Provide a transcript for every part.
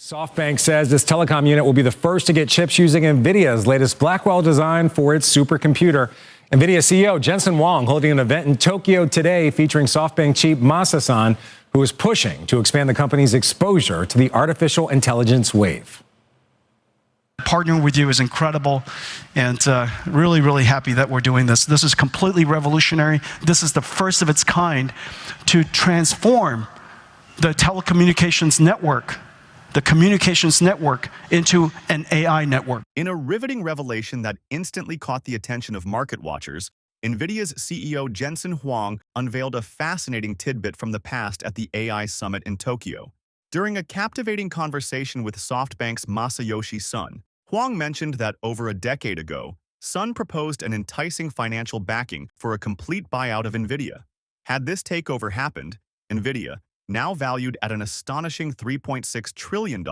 SoftBank says this telecom unit will be the first to get chips using NVIDIA's latest Blackwell design for its supercomputer. NVIDIA CEO Jensen Huang holding an event in Tokyo today featuring SoftBank chief Masa Son, who is pushing to expand the company's exposure to the artificial intelligence wave. Partnering with you is incredible, and really, really happy that we're doing this. This is completely revolutionary. This is the first of its kind to transform the telecommunications network, the communications network, into an AI network. In a riveting revelation that instantly caught the attention of market watchers, NVIDIA's CEO Jensen Huang unveiled a fascinating tidbit from the past at the AI Summit in Tokyo. During a captivating conversation with SoftBank's Masayoshi Son, Huang mentioned that over a decade ago, Son proposed an enticing financial backing for a complete buyout of NVIDIA. Had this takeover happened, NVIDIA, now valued at an astonishing $3.6 trillion,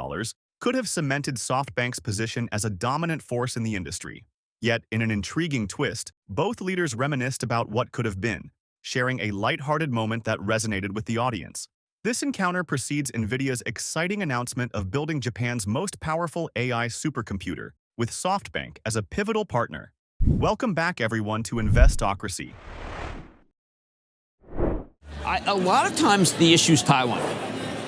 could have cemented SoftBank's position as a dominant force in the industry. Yet, in an intriguing twist, both leaders reminisced about what could have been, sharing a lighthearted moment that resonated with the audience. This encounter precedes NVIDIA's exciting announcement of building Japan's most powerful AI supercomputer, with SoftBank as a pivotal partner. Welcome back, everyone, to Investocracy. A lot of times the issue is Taiwan.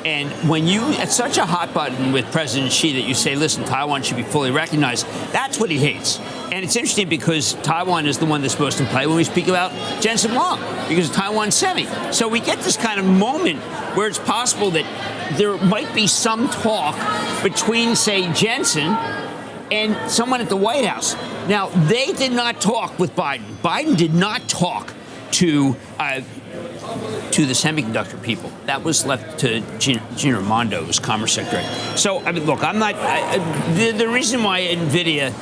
And when it's such a hot button with President Xi that you say, listen, Taiwan should be fully recognized, that's what he hates. And it's interesting because Taiwan is the one that's most in play when we speak about Jensen Huang, because of Taiwan Semi. So we get this kind of moment where it's possible that there might be some talk between, say, Jensen and someone at the White House. Now, they did not talk with Biden. Biden did not talk to the semiconductor people. That was left to Gina Raimondo, who's Commerce Secretary. So, I mean, look, I'm not. The reason why NVIDIA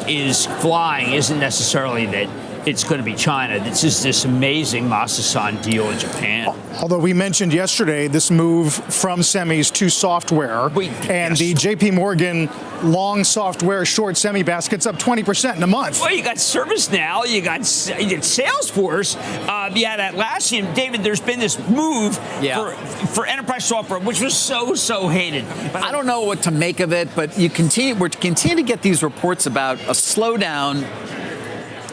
is flying isn't necessarily that it's going to be China. This is this amazing Masa Son deal in Japan. Although we mentioned yesterday this move from semis to software, and the JP Morgan long software, short semi basket's up 20% in a month. Well, you got ServiceNow, you got Salesforce, you had Atlassian. David, there's been this move for enterprise software, which was so hated. I don't know what to make of it, but we're continue to get these reports about a slowdown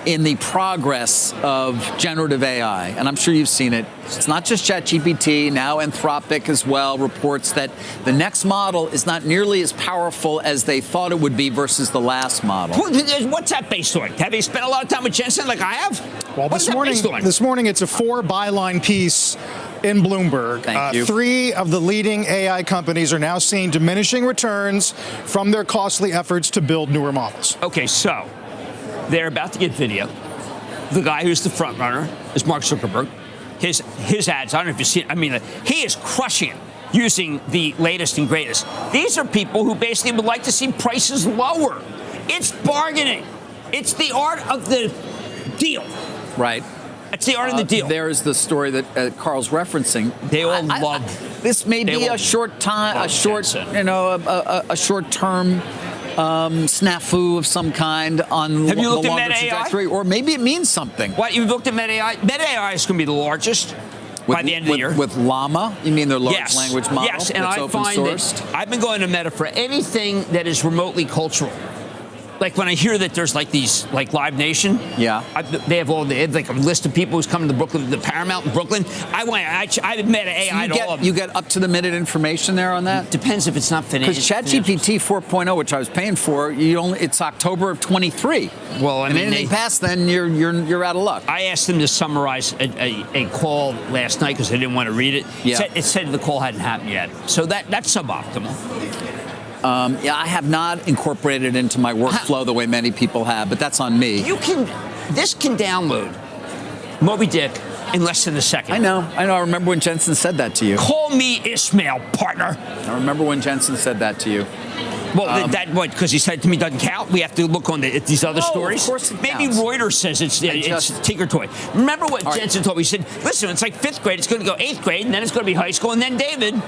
in the progress of generative AI, and I'm sure you've seen it. It's not just ChatGPT, now Anthropic as well reports that the next model is not nearly as powerful as they thought it would be versus the last model. What's that based on? Have you spent a lot of time with Jensen like I have? Well, this morning it's a 4-byline piece in Bloomberg. Thank you. 3 of the leading AI companies are now seeing diminishing returns from their costly efforts to build newer models. Okay, so they're about to get video. The guy who's the front runner is Mark Zuckerberg. His ads, I don't know if you've seen it. I mean, he is crushing it using the latest and greatest. These are people who basically would like to see prices lower. It's bargaining. It's the art of the deal. Right. It's the art of the deal. There's the story that Carl's referencing. They all love. This may be a short time, a short term snafu of some kind on Have you looked the at longer Meta AI? trajectory, or maybe it means something. What, you've looked at Meta AI? Meta AI is going to be the largest by the end of the year. With Llama? You mean their large language model? Yes, and that's I open find sourced? that I've been going to Meta for anything that is remotely cultural. Like when I hear that there's like these, like Live Nation. Yeah. They have like a list of people who's coming to Brooklyn, the Paramount in Brooklyn. I Meta AI to all of them. You get up-to-the-minute information there on that? Depends if it's not finished. Because ChatGPT 4.0, which I was paying for, it's October of 23. Well, I mean, anything past then, you're out of luck. I asked them to summarize a call last night because I didn't want to read it. Yeah. It said the call hadn't happened yet. So that's suboptimal. I have not incorporated it into my workflow the way many people have, but that's on me. This can download Moby Dick in less than a second. I know. I remember when Jensen said that to you. Call me Ishmael, partner. I remember when Jensen said that to you. Well, because he said to me doesn't count. We have to look on these other stories. Of course it Maybe counts. Reuters says it's Tinker Toy. Remember what Jensen told me? He said, listen, it's like 5th grade. It's going to go 8th grade, and then it's going to be high school, and then David.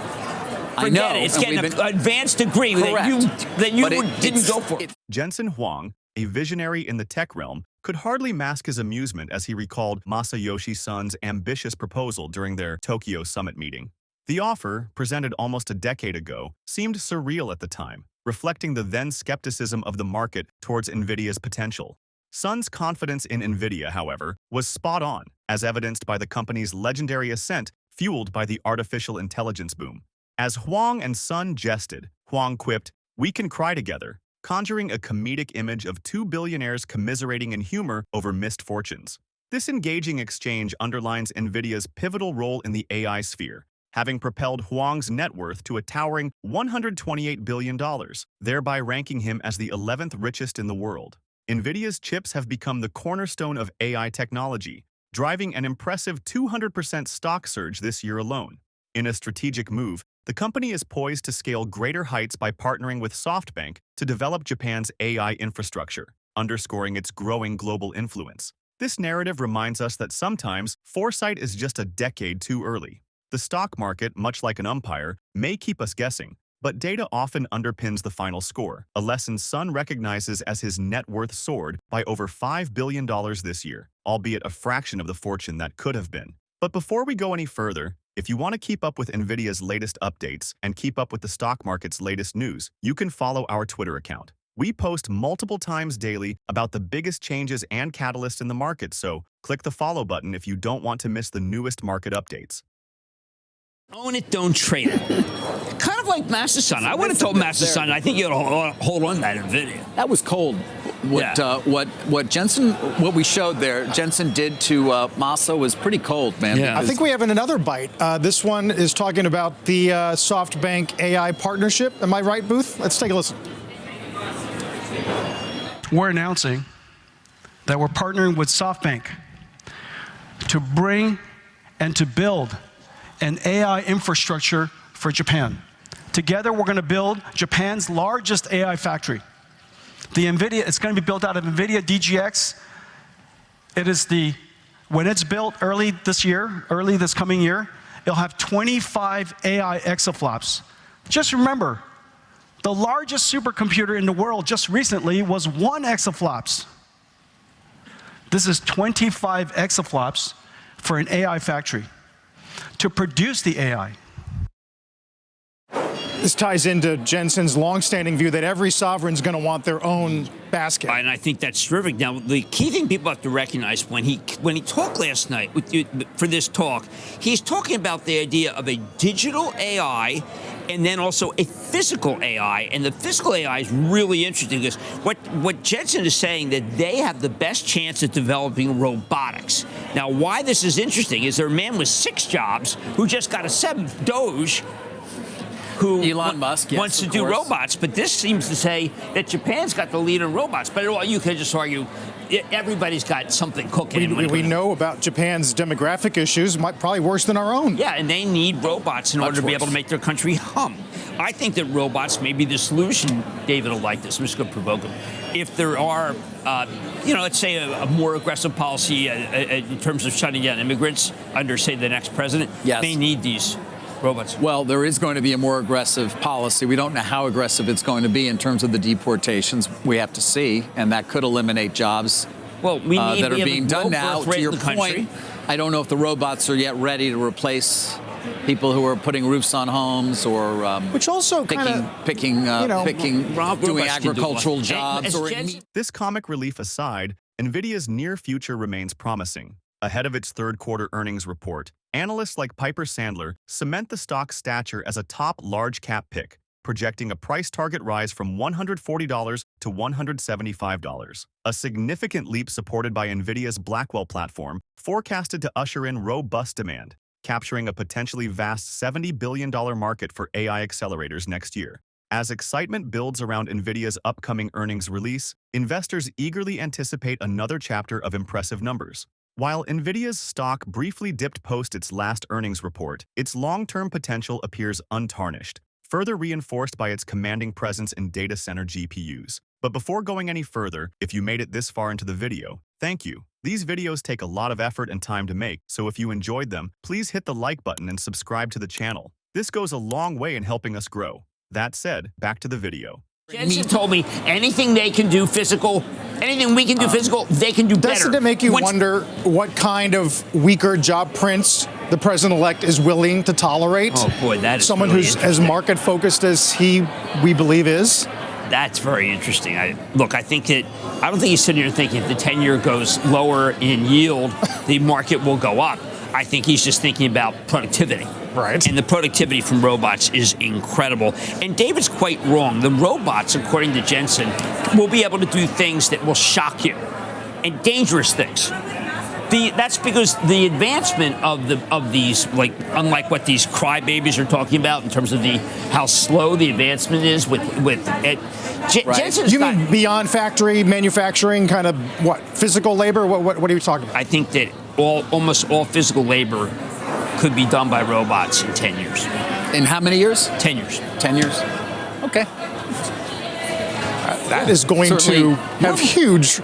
Forget it. It's getting an advanced degree that you didn't go for. Jensen Huang, a visionary in the tech realm, could hardly mask his amusement as he recalled Masayoshi Son's ambitious proposal during their Tokyo summit meeting. The offer, presented almost a decade ago, seemed surreal at the time, reflecting the then skepticism of the market towards NVIDIA's potential. Sun's confidence in NVIDIA, however, was spot on, as evidenced by the company's legendary ascent fueled by the artificial intelligence boom. As Huang and Sun jested, Huang quipped, "We can cry together," conjuring a comedic image of two billionaires commiserating in humor over missed fortunes. This engaging exchange underlines NVIDIA's pivotal role in the AI sphere, having propelled Huang's net worth to a towering $128 billion, thereby ranking him as the 11th richest in the world. NVIDIA's chips have become the cornerstone of AI technology, driving an impressive 200% stock surge this year alone. In a strategic move, the company is poised to scale greater heights by partnering with SoftBank to develop Japan's AI infrastructure, underscoring its growing global influence. This narrative reminds us that sometimes foresight is just a decade too early. The stock market, much like an umpire, may keep us guessing, but data often underpins the final score, a lesson Sun recognizes as his net worth soared by over $5 billion this year, albeit a fraction of the fortune that could have been. But before we go any further, if you want to keep up with NVIDIA's latest updates and keep up with the stock market's latest news, you can follow our Twitter account. We post multiple times daily about the biggest changes and catalysts in the market, so click the follow button if you don't want to miss the newest market updates. Own it, don't trade it. Kind of like Masterson. I would have told Masterson, I think you ought to hold on to that NVIDIA. That was cold. What Jensen, what we showed there, Jensen did to Masa was pretty cold, man. Yeah. I think we have another bite. This one is talking about the SoftBank AI partnership. Am I right, Booth? Let's take a listen. We're announcing that we're partnering with SoftBank to bring and to build an AI infrastructure for Japan. Together, we're going to build Japan's largest AI factory. The NVIDIA, it's going to be built out of NVIDIA DGX. It is when it's built early this coming year, it'll have 25 AI exaflops. Just remember, the largest supercomputer in the world just recently was 1 exaflops. This is 25 exaflops for an AI factory to produce the AI. This ties into Jensen's longstanding view that every sovereign's going to want their own basket. And I think that's terrific. Now, the key thing people have to recognize when he talked last night for this talk, he's talking about the idea of a digital AI and then also a physical AI. And the physical AI is really interesting because what Jensen is saying that they have the best chance at developing robotics. Now, why this is interesting is there a man with 6 jobs who just got a 7th, Doge, who Elon Musk, yes, wants to do robots, but this seems to say that Japan's got the lead in robots. But you could just argue everybody's got something cooking. We know about Japan's demographic issues, probably worse than our own. Yeah, and they need robots in order to be able to make their country hum. I think that robots may be the solution. David will like this. I'm just going to provoke him. If there are, let's say a more aggressive policy in terms of shutting down immigrants under, say, the next president, yes, they need these robots. Well, there is going to be a more aggressive policy. We don't know how aggressive it's going to be in terms of the deportations. We have to see, and that could eliminate jobs that are being done now. To your point, I don't know if the robots are yet ready to replace people who are putting roofs on homes or which also doing agricultural jobs. This comic relief aside, NVIDIA's near future remains promising. Ahead of its third quarter earnings report, analysts like Piper Sandler cement the stock's stature as a top large-cap pick, projecting a price target rise from $140 to $175. A significant leap supported by NVIDIA's Blackwell platform, forecasted to usher in robust demand, capturing a potentially vast $70 billion market for AI accelerators next year. As excitement builds around NVIDIA's upcoming earnings release, investors eagerly anticipate another chapter of impressive numbers. While NVIDIA's stock briefly dipped post its last earnings report, its long-term potential appears untarnished, further reinforced by its commanding presence in data center GPUs. But before going any further, if you made it this far into the video, thank you. These videos take a lot of effort and time to make, so if you enjoyed them, please hit the like button and subscribe to the channel. This goes a long way in helping us grow. That said, back to the video. Jensen told me anything they can do physical, anything we can do physical, they can do better. Doesn't it make you wonder what kind of weaker job prints the president-elect is willing to tolerate. Oh boy, that is someone really who's as interesting. market-focused as we believe is. That's very interesting. I don't think he's sitting here thinking if the 10-year goes lower in yield, the market will go up. I think he's just thinking about productivity. Right. And the productivity from robots is incredible. And David's quite wrong. The robots, according to Jensen, will be able to do things that will shock you, and dangerous things. That's because the advancement of these, like, unlike what these crybabies are talking about in terms of how slow the advancement is with Jensen's You mean beyond factory manufacturing, kind of physical labor? What are you talking about? I think that almost all physical labor could be done by robots in 10 years. In how many years? 10 years. 10 years. Okay. That is going Certainly. to have huge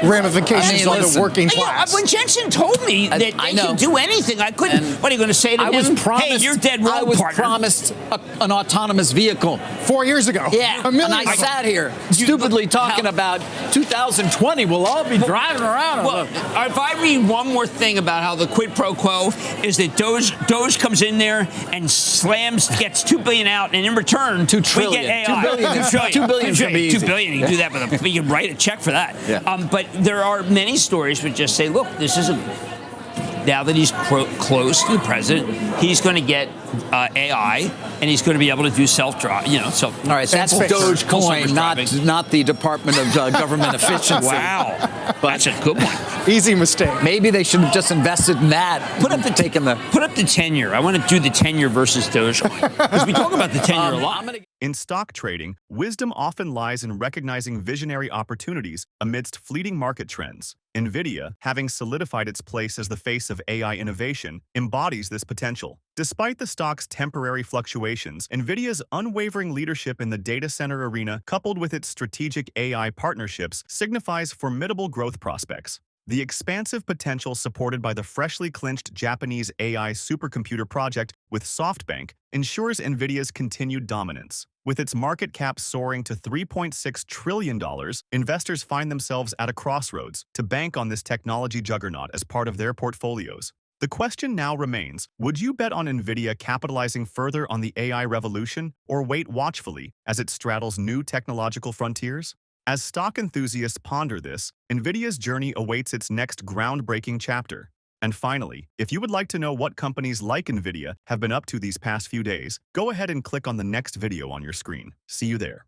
ramifications on listen, the working class. When Jensen told me that they can do anything, I couldn't. What are you going to say to him? Hey, you're dead wrong, I was partner. promised an autonomous vehicle. 4 years ago. Yeah, A million and I ago. sat here stupidly talking about 2020. We'll all be driving around. Well, if I read one more thing about how the quid pro quo is that Doge comes in there and gets $2 billion out, and in return, $2 trillion. we get AI. $2 billion. $2 billion can be easy. $2 billion. You can do that, but we can write a check for that. Yeah. But there are many stories which just say, look, this is now that he's close to the president, he's going to get AI, and he's going to be able to do self-drive. All right, that's Dogecoin, not the Department of Government Efficiency. Wow, that's a good one. Easy mistake. Maybe they should have just invested in that. Put up the 10-year. I want to do the 10-year versus Dogecoin because we talk about the 10-year a lot. In stock trading, wisdom often lies in recognizing visionary opportunities amidst fleeting market trends. NVIDIA, having solidified its place as the face of AI innovation, embodies this potential. Despite the stock's temporary fluctuations, NVIDIA's unwavering leadership in the data center arena, coupled with its strategic AI partnerships, signifies formidable growth prospects. The expansive potential supported by the freshly clinched Japanese AI supercomputer project with SoftBank ensures NVIDIA's continued dominance. With its market cap soaring to $3.6 trillion, investors find themselves at a crossroads to bank on this technology juggernaut as part of their portfolios. The question now remains, would you bet on NVIDIA capitalizing further on the AI revolution, or wait watchfully as it straddles new technological frontiers? As stock enthusiasts ponder this, NVIDIA's journey awaits its next groundbreaking chapter. And finally, if you would like to know what companies like NVIDIA have been up to these past few days, go ahead and click on the next video on your screen. See you there.